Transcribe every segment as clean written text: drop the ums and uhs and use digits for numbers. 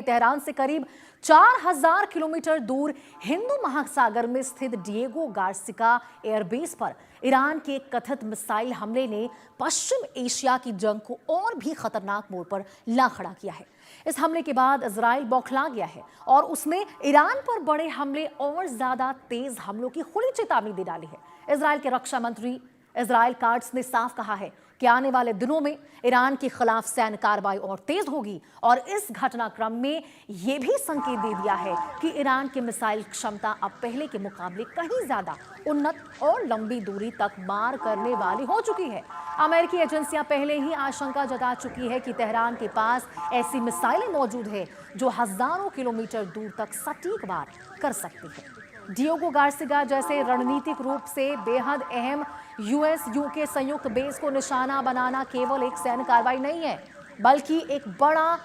Tehran से करीब 4000 kilometre दूर हिंदू महासागर में स्थित डिएगो गार्सिया एयरबेस पर ईरान के कथित मिसाइल हमले ने पश्चिम एशिया की जंग को और भी खतरनाक मोड़ पर ला खड़ा किया है। इस हमले के बाद इजराइल बौखला गया है और उसने ईरान पर बड़े हमले और ज्यादा तेज हमलों की खुली चेतावनी दे डाली है। इजराइल के रक्षा मंत्री इजराइल काट्स ने साफ कहा है कि आने वाले दिनों में ईरान के खिलाफ सैन्य कार्रवाई और तेज होगी और इस घटनाक्रम में यह भी संकेत दे दिया है कि ईरान की मिसाइल क्षमता अब पहले के मुकाबले कहीं ज्यादा उन्नत और लंबी दूरी तक मार करने वाली हो चुकी है। अमेरिकी एजेंसियां पहले ही आशंका जता चुकी है कि तेहरान के पास ऐसी मिसाइलें मौजूद है जो हजारों किलोमीटर दूर तक सटीक वार कर सकती है। डिएगो गार्सिया जैसे रणनीतिक रूप से बेहद अहम यूएस यूके संयुक्त बेस को निशाना बनाना केवल एक सैन्य कार्रवाई नहीं है, बल्कि एक बड़ा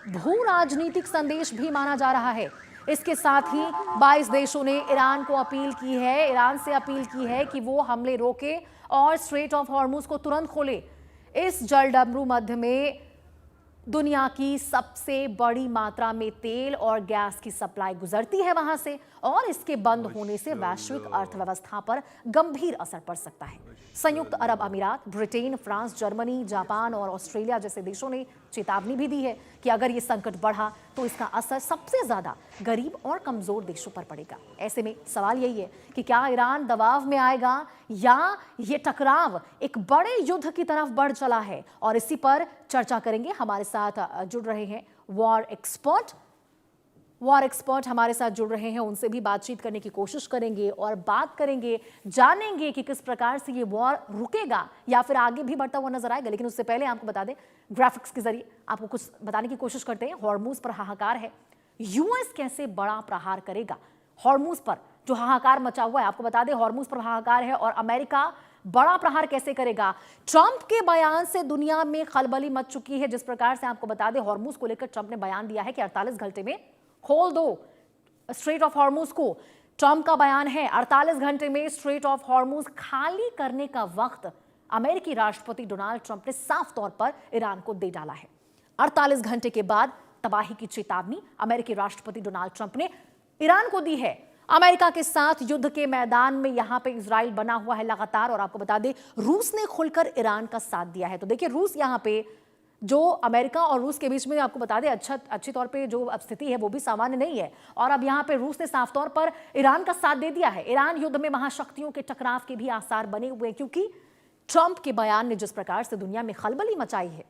भू राजनीतिक संदेश भी माना जा रहा है। इसके साथ ही 22 देशों ने ईरान से अपील की है कि वो हमले रोके और स्ट्रेट ऑफ हॉर्मुज को तुरंत खोले। इस जलडमरू मध्य में दुनिया की सबसे बड़ी मात्रा में तेल और गैस की सप्लाई गुजरती है वहां से, और इसके बंद होने से वैश्विक अर्थव्यवस्था पर गंभीर असर पड़ सकता है। संयुक्त अरब अमीरात, ब्रिटेन, फ्रांस, जर्मनी, जापान और ऑस्ट्रेलिया जैसे देशों ने चेतावनी भी दी है कि अगर ये संकट बढ़ा तो इसका असर सबसे ज्यादा गरीब और कमजोर देशों पर पड़ेगा। ऐसे में सवाल यही है कि क्या ईरान दबाव में आएगा या ये टकराव एक बड़े युद्ध की तरफ बढ़ चला है, और इसी पर चर्चा करेंगे। हमारे साथ जुड़ रहे हैं वॉर एक्सपर्ट हमारे साथ जुड़ रहे हैं, उनसे भी बातचीत करने की कोशिश करेंगे और बात करेंगे, जानेंगे कि किस प्रकार से ये वॉर रुकेगा या फिर आगे भी बढ़ता हुआ नजर आएगा। लेकिन उससे पहले आपको बता दें, ग्राफिक्स के जरिए आपको कुछ बताने की कोशिश करते हैं। हॉर्मुज पर हाहाकार है, यूएस कैसे बड़ा प्रहार करेगा हॉर्मुज पर जो हाहाकार मचा हुआ है। आपको बता दें, हॉर्मुज पर हाहाकार है और अमेरिका बड़ा प्रहार कैसे करेगा। ट्रंप के बयान से दुनिया में खलबली मच चुकी है। जिस प्रकार से आपको बता दें, हॉर्मुज को लेकर ट्रंप ने बयान दिया है कि 48 घंटे में खोल दो स्ट्रेट ऑफ हॉर्मुज को। ट्रंप का बयान है 48 घंटे में स्ट्रेट ऑफ हॉर्मुज खाली करने का वक्त अमेरिकी राष्ट्रपति डोनाल्ड ट्रंप ने साफ तौर पर ईरान को दे डाला है। 48 घंटे के बाद तबाही की चेतावनी अमेरिकी राष्ट्रपति डोनाल्ड ट्रंप ने ईरान को दी है। अमेरिका के साथ युद्ध के मैदान में यहां पे इजराइल बना हुआ है लगातार, और आपको बता दें रूस ने खुलकर ईरान का साथ दिया है। तो देखिए, रूस यहां पे जो अमेरिका और रूस के बीच में आपको बता दें अच्छी तौर पे जो अब स्थिति है वो भी सामान्य नहीं है, और अब यहाँ पे रूस ने साफ तौर पर ईरान का साथ दे दिया है। ईरान युद्ध में महाशक्तियों के टकराव के भी आसार बने हुए हैं, क्योंकि ट्रंप के बयान ने जिस प्रकार से दुनिया में खलबली मचाई है,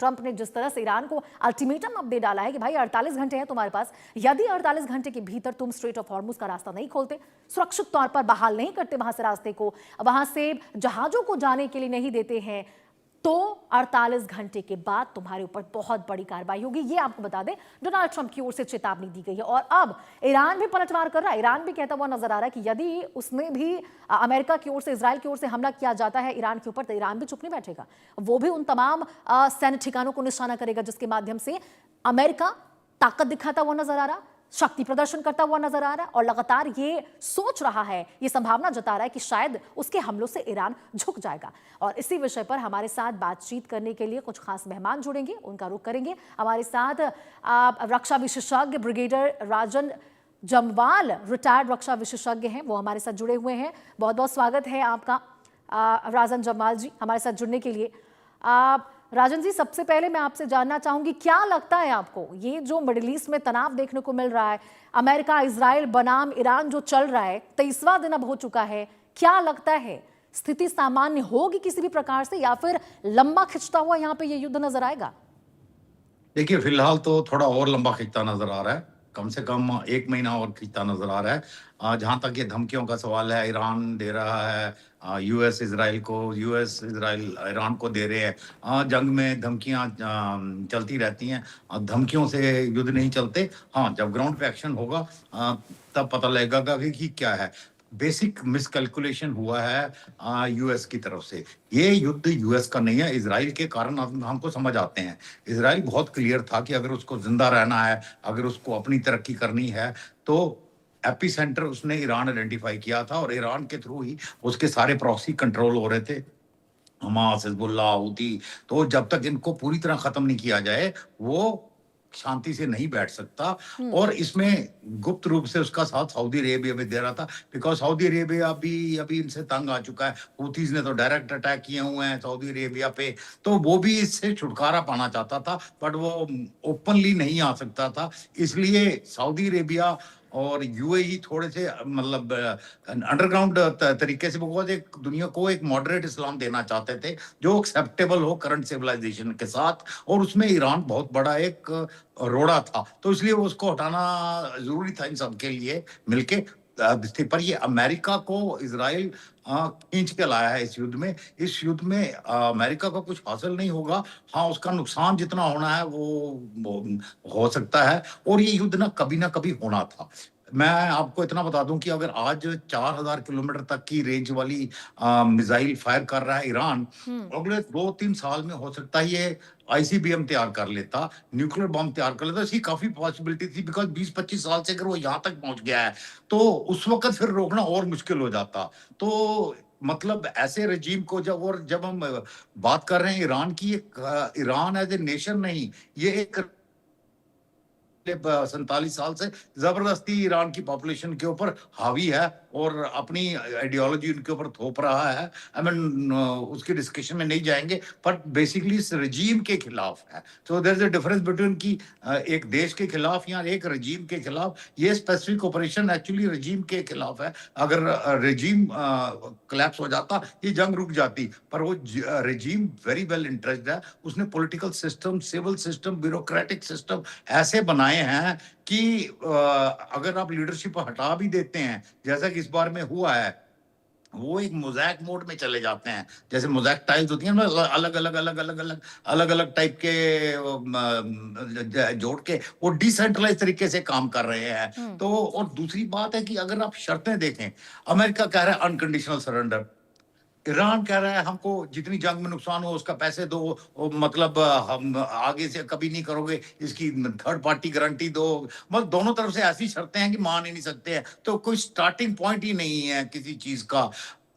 ट्रंप ने जिस तरह से ईरान को अल्टीमेटम अब दे डाला है कि भाई 48 घंटे हैं तुम्हारे पास, यदि 48 घंटे के भीतर तुम स्ट्रेट ऑफ हॉर्मुज का रास्ता नहीं खोलते, सुरक्षित तौर पर बहाल नहीं करते वहां से रास्ते को, वहां से जहाजों को जाने के लिए नहीं देते हैं, तो 48 घंटे के बाद तुम्हारे ऊपर बहुत बड़ी कार्रवाई होगी। ये आपको बता दें, डोनाल्ड ट्रंप की ओर से चेतावनी दी गई है। और अब ईरान भी पलटवार कर रहा है। ईरान भी कहता हुआ नजर आ रहा है कि यदि उसमें भी अमेरिका की ओर से, इजराइल की ओर से हमला किया जाता है ईरान के ऊपर, तो ईरान भी चुप नहीं बैठेगा। वो भी उन तमाम सैन्य ठिकानों को निशाना करेगा जिसके माध्यम से अमेरिका ताकत दिखाता हुआ नजर आ रहा, शक्ति प्रदर्शन करता हुआ नजर आ रहा है, और लगातार ये सोच रहा है, ये संभावना जता रहा है कि शायद उसके हमलों से ईरान झुक जाएगा। और इसी विषय पर हमारे साथ बातचीत करने के लिए कुछ खास मेहमान जुड़ेंगे, उनका रुख करेंगे। हमारे साथ रक्षा विशेषज्ञ ब्रिगेडियर राजन जमवाल, रिटायर्ड रक्षा विशेषज्ञ हैं, वो हमारे साथ जुड़े हुए हैं। बहुत बहुत स्वागत है आपका राजन जमवाल जी हमारे साथ जुड़ने के लिए। राजन जी, सबसे पहले मैं आपसे जानना चाहूंगी, क्या लगता है आपको ये जो मिडिल ईस्ट में तनाव देखने को मिल रहा है, अमेरिका इजराइल बनाम ईरान जो चल रहा है, 23वां दिन अब हो चुका है, क्या लगता है स्थिति सामान्य होगी किसी भी प्रकार से, या फिर लंबा खिंचता हुआ यहाँ पे ये युद्ध नजर आएगा? देखिए, फिलहाल तो थोड़ा और लंबा खिंचता नजर आ रहा है, कम से कम 1 महीना और खिंचता नजर आ रहा है। जहां तक ये धमकियों का सवाल है, ईरान दे रहा है यूएस इजराइल को, यूएस इजराइल ईरान को दे रहे हैं। जंग में धमकियां चलती रहती हैं, धमकियों से युद्ध नहीं चलते। हाँ, जब ग्राउंड पे एक्शन होगा तब पता लगेगा कि क्या है। बेसिक मिसकैलकुलेशन हुआ है यूएस की तरफ से। ये युद्ध यूएस का नहीं है, इजराइल के कारण हमको समझ आते हैं। इजराइल बहुत क्लियर था कि अगर उसको जिंदा रहना है, अगर उसको अपनी तरक्की करनी है, तो एपी सेंटर उसने ईरान आइडेंटिफाई किया था, और ईरान के थ्रू ही उसके सारे प्रॉक्सी कंट्रोल हो रहे थे, हमास, हिजबुल्लाह, हूती। तो जब तक इनको पूरी तरह खत्म नहीं किया जाए, वो शांति से नहीं बैठ सकता। और इसमें गुप्त रूप से उसका साथ सऊदी अरेबिया भी दे रहा था, बिकॉज़ सऊदी अरेबिया भी अभी इनसे तंग आ चुका है। हूथीज़ ने तो डायरेक्ट अटैक किए हुए हैं सऊदी अरेबिया पे, तो वो भी इससे छुटकारा पाना चाहता था, बट वो ओपनली नहीं आ सकता था। इसलिए सऊदी अरेबिया और यूएई थोड़े से मतलब अंडरग्राउंड तरीके से वो एक दुनिया को एक मॉडरेट इस्लाम देना चाहते थे, जो एक्सेप्टेबल हो करंट सिविलाइजेशन के साथ, और उसमें ईरान बहुत बड़ा एक रोड़ा था, तो इसलिए उसको हटाना जरूरी था इन सबके लिए मिलके। पर ये अमेरिका को इजराइल खींच के लाया है इस युद्ध में। इस युद्ध में अमेरिका का कुछ हासिल नहीं होगा। हाँ, उसका नुकसान जितना होना है वो हो सकता है, और ये युद्ध ना कभी होना था। मैं आपको इतना बता दूं कि अगर आज 4000 किलोमीटर तक की रेंज वाली मिसाइल फायर कर रहा है ईरान, अगले 2-3 साल में हो सकता है ये आईसीबीएम तैयार कर लेता, न्यूक्लियर बम तैयार कर लेता। इसकी काफी पॉसिबिलिटी थी, बिकॉज़ 20-25 साल से अगर वो यहाँ तक पहुँच गया है, तो उस वक़्त फिर रोकना और मुश्किल हो जाता। तो मतलब ऐसे रजीम को जब हम बात कर रहे हैं ईरान की, ईरान एज़ ए नेशन नहीं, ये एक 47 साल से जबरदस्ती ईरान की पॉपुलेशन के ऊपर हावी है और अपनी आइडियोलॉजी उनके ऊपर थोप रहा है। आई मीन उसकी डिस्कशन में नहीं जाएंगे, बट बेसिकली इस रजीम के खिलाफ है। तो there is a difference between की एक देश के खिलाफ या एक रजीम के खिलाफ। ये स्पेसिफिक ऑपरेशन एक्चुअली रजीम के खिलाफ है। अगर रजीम कोलैप्स हो जाता, ये जंग रुक जाती, पर वो रजीम वेरी वेल इंटरेस्टेड है। उसने political system, civil system, bureaucratic system ऐसे बनाए हैं कि अगर आप लीडरशिप हटा भी देते हैं, जैसा कि इस बार में हुआ है, वो एक मोज़ैक मोड में चले जाते हैं। जैसे मोज़ैक टाइल्स होती हैं ना, अलग-अलग टाइप के जोड़ के वो डिसेंट्रलाइज़ तरीके से काम कर रहे हैं। तो और दूसरी बात है कि अगर आप शर्तें देखें, अमेरिका कह रहा है अनकंडीशनल सरेंडर, ईरान कह रहा है हमको जितनी जंग में नुकसान हो उसका पैसे दो, मतलब हम आगे से कभी नहीं करोगे, इसकी थर्ड पार्टी गारंटी दो। मतलब दोनों तरफ से ऐसी शर्तें हैं कि मान ही नहीं सकते हैं। तो कोई स्टार्टिंग पॉइंट ही नहीं है किसी चीज का।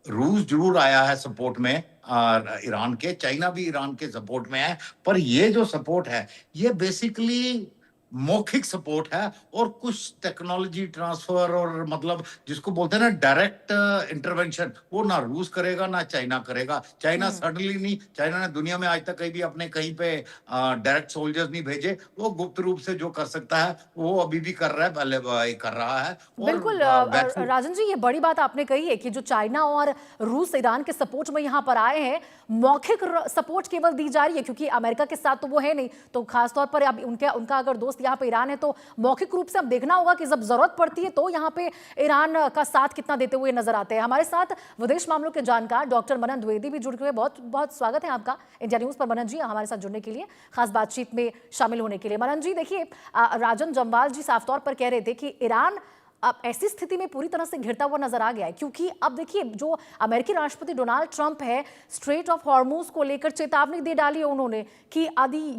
रूस जरूर आया है सपोर्ट में ईरान के, चाइना भी ईरान के सपोर्ट में है, पर ये जो सपोर्ट है ये बेसिकली मौखिक सपोर्ट है, और कुछ टेक्नोलॉजी ट्रांसफर और मतलब जिसको बोलते हैं ना डायरेक्ट इंटरवेंशन, वो ना रूस करेगा ना चाइना करेगा। चाइना सडनली नहीं, चाइना ने दुनिया में आज तक कहीं भी अपने कहीं पे डायरेक्ट सोल्जर्स नहीं भेजे। वो गुप्त रूप से जो कर सकता है वो अभी भी कर रहा है, पहले कर रहा है। और बिल्कुल राजन जी, ये बड़ी बात आपने कही है कि जो चाइना और रूस ईरान के सपोर्ट में यहाँ पर आए हैं, मौखिक सपोर्ट केवल दी जा रही है, क्योंकि अमेरिका के साथ तो वो है नहीं। तो खासतौर पर अब उनका अगर दोस्त यहाँ पे ईरान है, तो मौखिक रूप से अब देखना होगा कि जब जरूरत पड़ती है तो यहाँ पे ईरान का साथ कितना देते हुए नजर आते हैं। हमारे साथ विदेश मामलों के जानकार डॉक्टर मनन द्विवेदी भी जुड़ गए। बहुत बहुत स्वागत है आपका इंडिया न्यूज पर मनन जी, हमारे साथ जुड़ने के लिए, खास बातचीत में शामिल होने के लिए। मनन जी देखिए, राजन जम्वाल जी साफ तौर पर कह रहे थे कि ईरान अब ऐसी स्थिति में पूरी तरह से घिरता हुआ नजर आ गया है, क्योंकि अब देखिए जो अमेरिकी राष्ट्रपति डोनाल्ड ट्रंप है, स्ट्रेट ऑफ हॉर्मुज को लेकर चेतावनी दे डाली है उन्होंने कि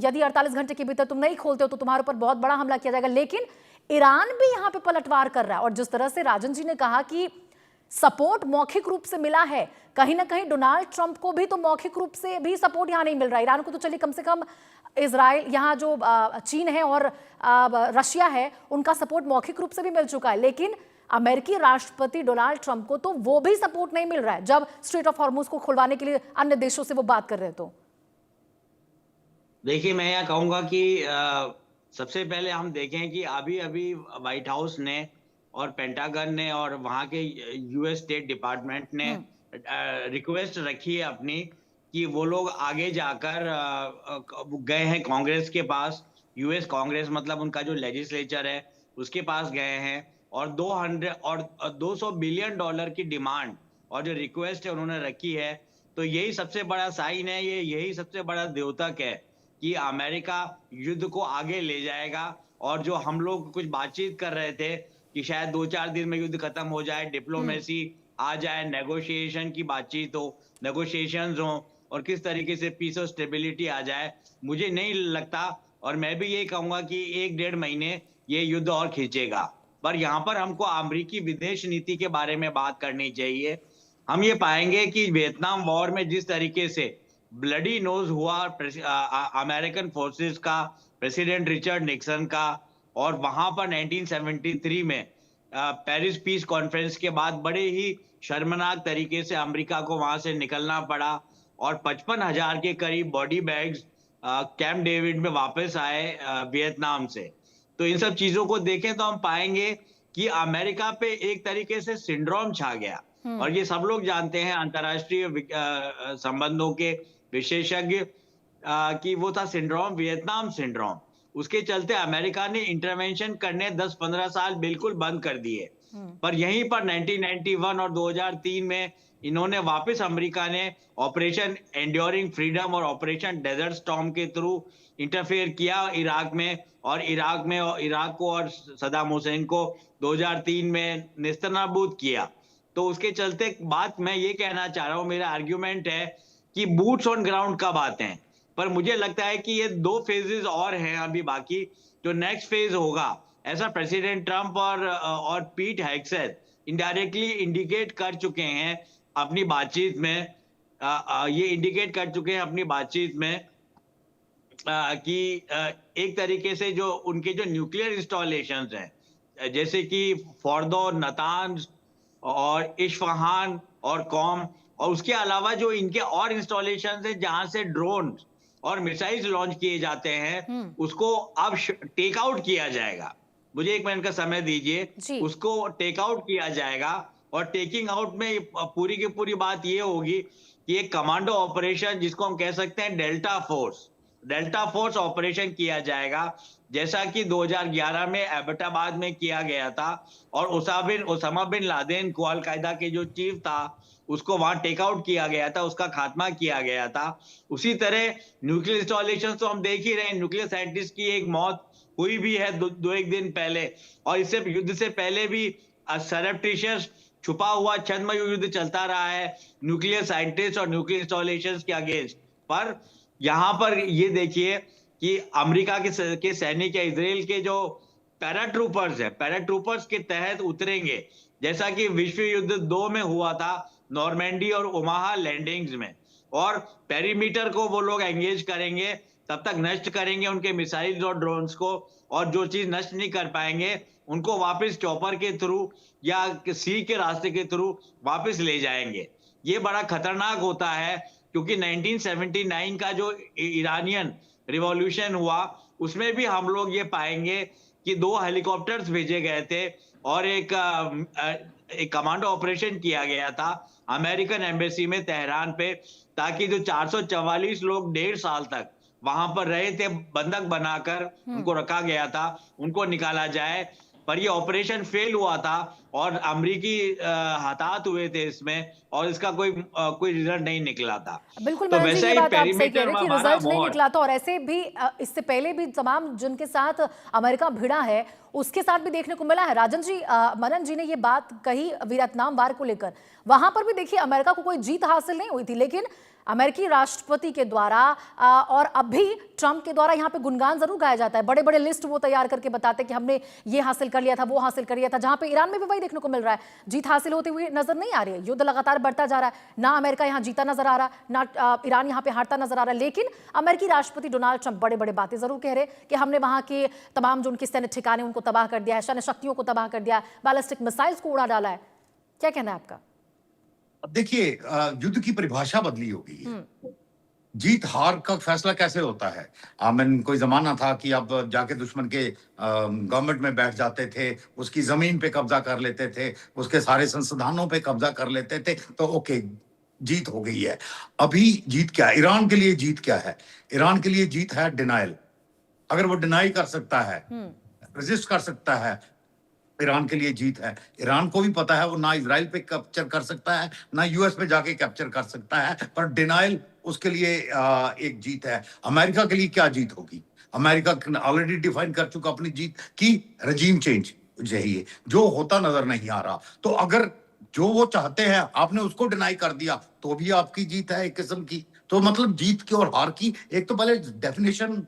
यदि 48 घंटे के भीतर तुम नहीं खोलते हो तो तुम्हारे ऊपर बहुत बड़ा हमला किया जाएगा। लेकिन ईरान भी यहाँ पे पलटवार कर रहा है, और जिस तरह से राजन जी ने कहा कि सपोर्ट मौखिक रूप से मिला है, कहीं ना कहीं डोनाल्ड ट्रंप को भी तो मौखिक रूप से भी सपोर्ट यहाँ नहीं मिल रहा। ईरान को तो चलिए कम से कम इजराइल, यहाँ जो चीन है और रशिया है, उनका सपोर्ट मौखिक रूप से भी मिल चुका है, लेकिन अमेरिकी राष्ट्रपति डोनाल्ड ट्रंप को तो वो भी सपोर्ट नहीं मिल रहा है जब स्ट्रेट ऑफ हॉर्मुज को खुलवाने के लिए अन्य देशों से वो बात कर रहे हैं। तो देखिए, मैं यह कहूंगा कि सबसे पहले हम देखें कि अभी अभी व्हाइट हाउस ने और पेंटागन ने और वहां के यूएस स्टेट डिपार्टमेंट ने रिक्वेस्ट रखी है अपनी कि वो लोग आगे जाकर गए हैं कांग्रेस के पास, यूएस कांग्रेस मतलब उनका जो लेजिस्लेचर है उसके पास गए हैं, और 200 बिलियन डॉलर की डिमांड और जो रिक्वेस्ट है उन्होंने रखी है। तो यही सबसे बड़ा साइन है, यही सबसे बड़ा द्योतक है कि अमेरिका युद्ध को आगे ले जाएगा। और जो हम लोग कुछ बातचीत कर रहे थे कि शायद 2-4 दिन में युद्ध खत्म हो जाए, डिप्लोमेसी आ जाए, नेगोशिएशन की बातचीत हो, नेगोशिएशंस हो, और किस तरीके से पीस और स्टेबिलिटी आ जाए, मुझे नहीं लगता। और मैं भी ये कहूंगा कि 1-1.5 महीने ये युद्ध और खींचेगा। पर यहाँ पर हमको अमेरिकी विदेश नीति के बारे में बात करनी चाहिए। हम ये पाएंगे कि वियतनाम वॉर में जिस तरीके से ब्लडी नोज हुआ अमेरिकन फोर्सेस का, प्रेसिडेंट रिचर्ड निक्सन का, और वहां पर 1973 में पेरिस पीस कॉन्फ्रेंस के बाद बड़े ही शर्मनाक तरीके से अमेरिका को वहां से निकलना पड़ा, और 55,000 के करीब बॉडी बैग्स कैंप डेविड में वापस आए वियतनाम से। तो इन सब चीजों को देखें तो हम पाएंगे कि अमेरिका पे एक तरीके से सिंड्रोम छा गया, और ये सब लोग जानते हैं अंतर्राष्ट्रीय संबंधों के विशेषज्ञ कि वो था सिंड्रोम, वियतनाम सिंड्रोम। उसके चलते अमेरिका ने इंटरवेंशन करने 10-15 साल बिल्कुल बंद कर दिए, पर यहीं पर 1991 और 2003 में इन्होंने वापस, अमेरिका ने ऑपरेशन एंड्योरिंग फ्रीडम और ऑपरेशन डेजर्ट स्टॉर्म के थ्रू इंटरफेयर किया इराक में, और इराक को और सद्दाम हुसैन को 2003 में नेस्तनाबूद किया। तो उसके चलते बात मैं ये कहना चाह रहा हूँ, मेरा आर्ग्यूमेंट है कि बूट्स ऑन ग्राउंड कब आते हैं, पर मुझे लगता है कि ये 2 फेजेस और हैं अभी बाकी। जो नेक्स्ट फेज होगा, ऐसा प्रेसिडेंट ट्रंप और पीट हेग्सेथ इनडायरेक्टली इंडिकेट कर चुके हैं अपनी बातचीत में, ये इंडिकेट कर चुके हैं अपनी बातचीत में कि एक तरीके से जो उनके जो न्यूक्लियर इंस्टॉलेशंस हैं, जैसे कि फोर्दो, नतान्ज और इस्फहान और कॉम, और उसके अलावा जो इनके और इंस्टॉलेशंस हैं जहां से ड्रोन और मिसाइल्स लॉन्च किए जाते हैं, उसको अब टेक आउट किया जाएगा। मुझे 1 मिनट का समय दीजिए। उसको टेक आउट किया जाएगा, और टेकिंग आउट में पूरी की पूरी बात ये होगी कि एक कमांडो ऑपरेशन, जिसको हम कह सकते हैं डेल्टा फोर्स ऑपरेशन किया जाएगा, जैसा कि 2011 में एबटाबाद में किया गया था, और ओसामा बिन लादेन को, अल कायदा के जो चीफ था, उसको वहां टेक आउट किया गया था, उसका खात्मा किया गया था। उसी तरह न्यूक्लियर इंस्टॉलेशन तो हम देख ही रहे हैं, न्यूक्लियर साइंटिस्ट की एक मौत हुई भी है 2-1 दिन पहले, और इससे युद्ध से पहले भी सरप्टिशियस छुपा हुआ छद्म युद्ध चलता रहा है न्यूक्लियर साइंटिस्ट और न्यूक्लियर इंस्टॉलेशंस के अगेंस्ट। पर यहाँ पर ये देखिए कि अमेरिका के सैनिक या इजराइल के जो पैराट्रूपर्स है, पैराट्रूपर्स के तहत उतरेंगे, जैसा कि विश्व युद्ध 2 में हुआ था, नॉर्मेंडी और ओमाहा लैंडिंग्स में, और पेरीमीटर को वो लोग एंगेज करेंगे, तब तक नष्ट करेंगे उनके मिसाइल्स और ड्रोन्स को, और जो चीज नष्ट नहीं कर पाएंगे उनको वापस चॉपर के थ्रू या सी के रास्ते के थ्रू वापस ले जाएंगे। ये बड़ा खतरनाक होता है, क्योंकि 1979 का जो ईरानियन रिवॉल्यूशन हुआ, उसमें भी हम लोग ये पाएंगे कि 2 हेलीकॉप्टर्स भेजे गए थे, और एक कमांडो ऑपरेशन किया गया था अमेरिकन एम्बेसी में तेहरान पे, ताकि जो 444 लोग 1.5 साल तक वहां पर रहे थे, बंधक बनाकर उनको रखा गया था, उनको निकाला जाए। पर ये ऑपरेशन फेल हुआ था, और अमरीकी हताहत हुए थे इसमें, और इसका कोई रिजल्ट नहीं निकला था। बिल्कुल, तो मनन जी, वैसा ये ही बात आप सही कह पेरीमीटर रहे हैं कि रिजल्ट नहीं निकला था, और ऐसे भी इससे पहले भी तमाम जिनके साथ अमेरिका भिड़ा है उसके साथ भी देखने को मिला है। राजन जी, मनन जी ने ये बात कही वियतनाम वार को लेकर, वहां पर भी देखिए अमेरिका को कोई जीत हासिल नहीं हुई थी, लेकिन अमेरिकी राष्ट्रपति के द्वारा और अब भी ट्रंप के द्वारा यहाँ पे गुणगान जरूर गाया जाता है। बड़े बड़े लिस्ट वो तैयार करके बताते हैं कि हमने ये हासिल कर लिया था, वो हासिल कर लिया था, जहां पे ईरान में भी वही देखने को मिल रहा है। जीत हासिल होते हुए नजर नहीं आ रही है, युद्ध लगातार बढ़ता जा रहा है, ना अमेरिका यहाँ जीता नजर आ रहा, ना ईरान यहाँ पे हारता नजर आ रहा। लेकिन अमेरिकी राष्ट्रपति डोनाल्ड ट्रंप बड़े बड़े बातें जरूर कह रहे कि हमने वहां के तमाम जो उनके सैन्य ठिकाने उनको तबाह कर दिया है, सैन्य शक्तियों को तबाह कर दिया है, बैलिस्टिक मिसाइल्स को उड़ा डाला है। क्या कहना है आपका? देखिए, युद्ध की परिभाषा बदली हो गई है। जीत हार का फैसला कैसे होता है? आमन कोई जमाना था कि आप जाके दुश्मन के गवर्नमेंट में बैठ जाते थे, उसकी जमीन पे कब्जा कर लेते थे, उसके सारे संसाधनों पे कब्जा कर लेते थे, तो ओके, जीत हो गई है। अभी जीत क्या है? ईरान के लिए जीत क्या है? ईरान के लिए जीत है डिनाइल। अगर वो डिनाई कर सकता है, रेजिस्ट कर सकता है, ईरान के लिए जीत है। ईरान को भी पता है वो ना इजराइल पे कैप्चर कर सकता है, ना यूएस पे जाके कैप्चर कर सकता है, पर डिनाइल उसके लिए एक जीत है। अमेरिका के लिए क्या जीत होगी? अमेरिका ऑलरेडी डिफाइन कर चुका अपनी जीत की रजीम चेंज चाहिए, जो होता नजर नहीं आ रहा। तो अगर जो वो चाहते हैं आपने उसको डिनाई कर दिया, तो भी आपकी जीत है एक किस्म की। तो मतलब जीत की और हार की एक तो पहले डेफिनेशन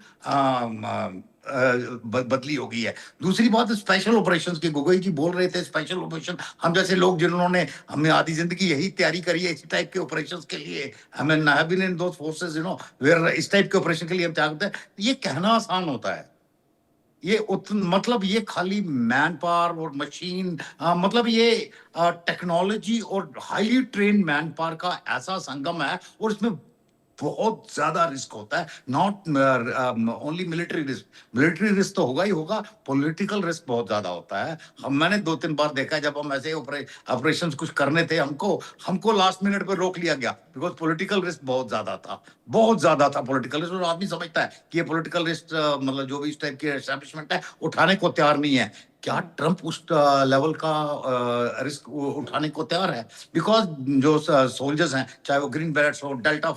बदली हो गई है। दूसरी बात स्पेशल ऑपरेशंस की, गोगोई जी बोल रहे थे स्पेशल ऑपरेशन, हम जैसे लोग जिन्होंने हमने आधी जिंदगी यही तैयारी करी है इस टाइप के ऑपरेशंस के लिए, हमें I have been in those forces where इस टाइप के ऑपरेशन के लिए हम क्या करते हैं, ये कहना आसान होता है, ये मतलब ये खाली मैन पावर और मशीन, मतलब ये टेक्नोलॉजी और हाईली ट्रेन्ड मैन पावर का ऐसा संगम है, और इसमें बहुत ज्यादा रिस्क होता है। नॉट ओनली मिलिट्री रिस्क तो होगा ही होगा, पॉलिटिकल रिस्क बहुत ज्यादा होता है। मैंने 2-3 बार देखा है, जब हम ऐसे ऑपरेशन कुछ करने थे, हमको लास्ट मिनट पे रोक लिया गया, बिकॉज पॉलिटिकल रिस्क बहुत ज्यादा था पॉलिटिकल रिस्क, और आदमी समझता है कि ये पॉलिटिकल रिस्क मतलब जो भी इस टाइप के एस्टेब्लिशमेंट है उठाने को तैयार नहीं है। क्या ट्रंप उस लेवल का रिस्क उठाने को तैयार है? बिकॉज जो सोल्जर्स हैं, चाहे वो ग्रीन बैरेट्स हो, delta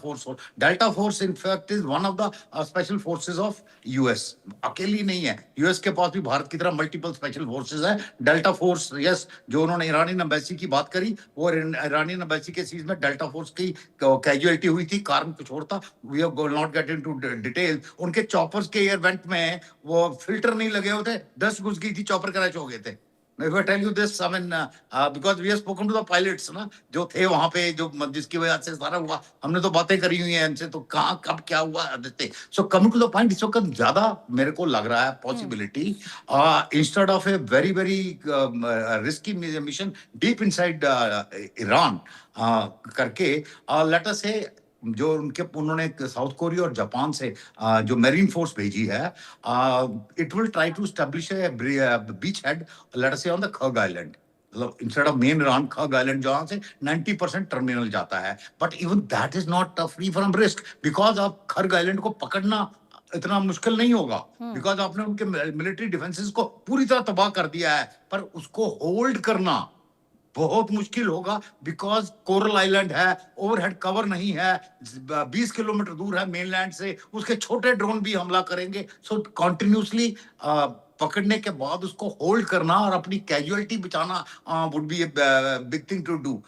force in fact is one of the special forces of US. अकेली नहीं है, यूएस के पास भी भारत की तरह मल्टीपल स्पेशल फोर्सेस है। डेल्टा फोर्स, यस, जो उन्होंने ईरानियन एम्बेसी की बात करी, वो ईरानियन एम्बेसी के सीज में डेल्टा फोर्स की कैजुअलिटी हुई थी, कारण कुछ और था, we are not get into detail. उनके चॉपर्स के एयर वेंट में वो फिल्टर नहीं लगे होते, डस्ट घुस गई थी, चॉपर क्रैश हो गए थे। If I tell you this, I mean, because we have spoken to the pilots, ना, जो थे वहां पे, जो जिसकी वजह से सारा हुआ, हमने तो बातें करी हुई हैं इनसे, तो कहाँ कब क्या हुआ देते। So coming to the point, इस वक्त ज्यादा मेरे को लग रहा है possibility, instead of a very very risky mission deep inside Iran करके, लेट अस से जो उन्होंने साउथ कोरिया और जापान से जो मेरीन फोर्स भेजी है, it will try to establish a beachhead, let us say on the खग island, मतलब इंस्टेड ऑफ मेन ईरान, खग आइलैंड जहां से 90% टर्मिनल जाता है। But even that is not free from risk, because आप खग आइलैंड को पकड़ना इतना मुश्किल नहीं होगा, बिकॉज आपने उनके मिलिट्री डिफेंसेस को पूरी तरह तबाह कर दिया है, पर उसको होल्ड करना बहुत मुश्किल होगा, बिकॉज कोरल आइलैंड है, ओवरहेड कवर नहीं है, 20 किलोमीटर दूर है मेनलैंड से, उसके छोटे ड्रोन भी हमला करेंगे। सो कॉन्टिन्यूसली पकड़ने के बाद उसको होल्ड करना और अपनी कैजुअलिटी बचाना would be a big thing to do.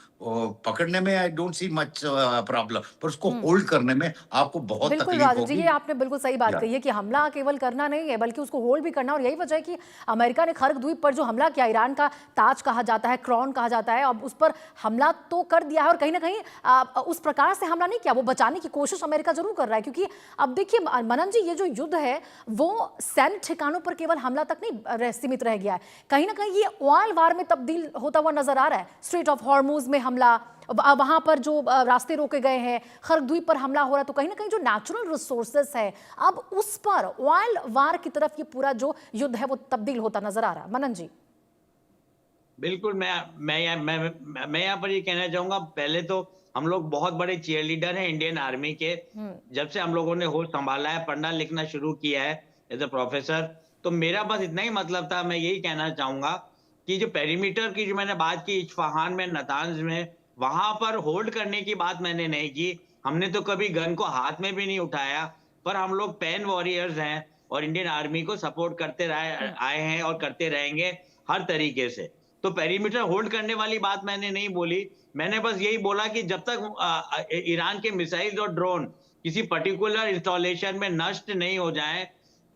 पकड़ने में I don't see much problem, पर उसको होल्ड करने में आपको बहुत बिल्कुल तकलीफ राजू जी, होगी। ये आपने बिल्कुल सही बात कही है कि हमला केवल करना नहीं है, बल्कि उसको होल्ड भी करना। और यही वजह है कि अमेरिका ने खर्ग द्वीप पर जो हमला किया, ईरान का ताज कहा जाता है, क्राउन कहा जाता है, अब उस पर हमला तो कर दिया है, और कहीं ना कहीं उस प्रकार से हमला नहीं किया, वो बचाने की कोशिश अमेरिका जरूर कर रहा है। क्योंकि अब देखिए मनन जी, ये जो युद्ध है वो सैन्य ठिकानों पर केवल हमला तक नहीं सीमित रह गया है, कहीं ना कहीं ये ऑयल वार में तब्दील होता हुआ नजर आ रहा है। स्ट्रेट ऑफ हॉर्मुज में हमला, वहां पर जो रास्ते रोके गए हैं, खर्ग द्वीप पर हमला हो रहा है, तो कहीं ना कहीं जो नेचुरल रिसोर्सेस है, अब उस पर ऑयल वार की तरफ ये पूरा जो युद्ध है वो तब्दील होता नजर आ रहा है। मनन जी। बिल्कुल, मैं यहाँ पर ये कहना चाहूंगा, पहले तो हम लोग बहुत बड़े चीयर लीडर हैं इंडियन आर्मी के। जब से हम लोगों ने होश संभाला है, पढ़ना लिखना शुरू किया है एज अ प्रोफेसर, तो मेरा बस इतना ही मतलब था। मैं यही कहना चाहूंगा कि जो पेरीमीटर की जो मैंने बात की, इस्फहान में, नतांज में, वहां पर होल्ड करने की बात मैंने नहीं की। हमने तो कभी गन को हाथ में भी नहीं उठाया, पर हम लोग पेन वॉरियर्स हैं और इंडियन आर्मी को सपोर्ट करते आए हैं और करते रहेंगे हर तरीके से। तो पेरीमीटर होल्ड करने वाली बात मैंने नहीं बोली। मैंने बस यही बोला कि जब तक ईरान के मिसाइल और ड्रोन किसी पर्टिकुलर इंस्टॉलेशन में नष्ट नहीं हो जाए,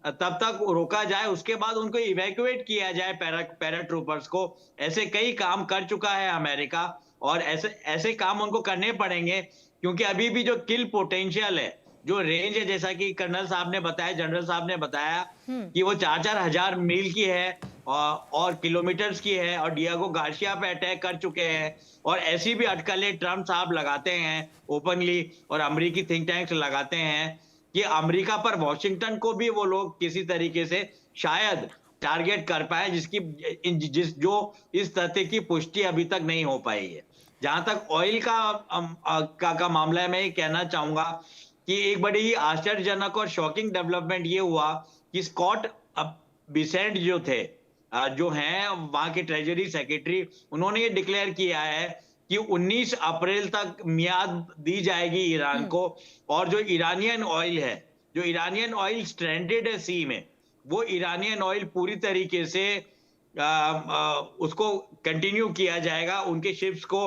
तब तक रोका जाए, उसके बाद उनको इवैक्यूएट किया जाए, पैराट्रूपर्स को। ऐसे कई काम कर चुका है अमेरिका, और ऐसे काम उनको करने पड़ेंगे, क्योंकि अभी भी जो किल पोटेंशियल है, जो रेंज है, जैसा कि कर्नल साहब ने बताया, जनरल साहब ने बताया कि वो 4-4 हजार मील की है और किलोमीटर्स की है, और डियागो गार्सिया पे अटैक कर चुके हैं। और ऐसी भी अटकलें ट्रम्प साहब लगाते हैं ओपनली, और अमेरिकी थिंक टैंक्स लगाते हैं कि अमेरिका पर वॉशिंगटन को भी वो लोग किसी तरीके से शायद टारगेट कर पाए, जो इस तथ्य की पुष्टि अभी तक नहीं हो पाई है। जहां तक ऑयल का मामला है, मैं ये कहना चाहूंगा कि एक बड़ी ही आश्चर्यजनक और शॉकिंग डेवलपमेंट ये हुआ कि स्कॉट बिसेंट जो थे, जो हैं वहां के ट्रेजरी सेक्रेटरी, उन्होंने ये डिक्लेयर किया है कि 19 अप्रैल तक मियाद दी जाएगी ईरान को, और जो ईरानियन ऑयल स्ट्रैंडेड है सी में, वो ईरानियन ऑयल पूरी तरीके से उसको कंटिन्यू किया जाएगा। उनके शिप्स को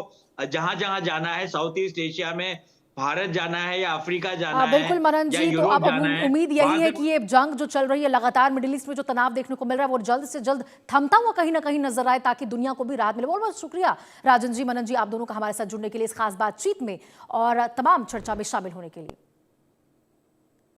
जहां जहां जाना है साउथ ईस्ट एशिया में, भारत जाना है या अफ्रीका जाना है बिल्कुल मनन या जी, तो यूरोप अब जाना है, उम्मीद वहां यही है पे कि ये जंग जो चल रही है लगातार मिडिल ईस्ट में जो तनाव देखने को मिल रहा है वो जल्द से जल्द थमता हुआ कहीं ना कहीं नजर आए ताकि दुनिया को भी राहत मिले। बहुत बहुत शुक्रिया राजन जी, मनन जी, आप दोनों का हमारे साथ जुड़ने के लिए इस खास बातचीत में और तमाम चर्चा में शामिल होने के लिए।